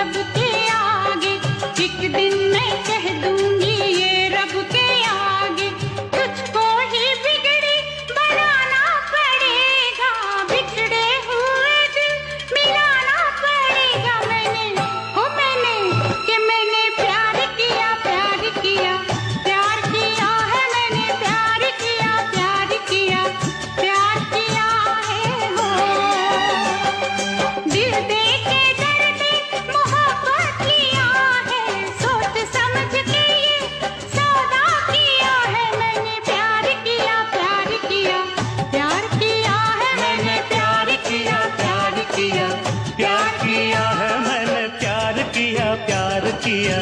रब के आगे, एक दिन मैं कह दूंगी ये रब के आगे, तुझको ही बिगड़ी बनाना पड़ेगा, बिछड़े हुए दिल मिलाना पड़ेगा। मैंने प्यार किया, प्यार किया, प्यार किया है मैंने, प्यार किया, प्यार किया, प्यार किया है हो। दिल दे के दर्द मोहब्बत किया है, सोच समझ के ये सौदा किया है मैंने। प्यार किया, प्यार किया, प्यार किया है मैंने, प्यार किया, प्यार किया, प्यार किया है मैंने, प्यार किया, प्यार किया।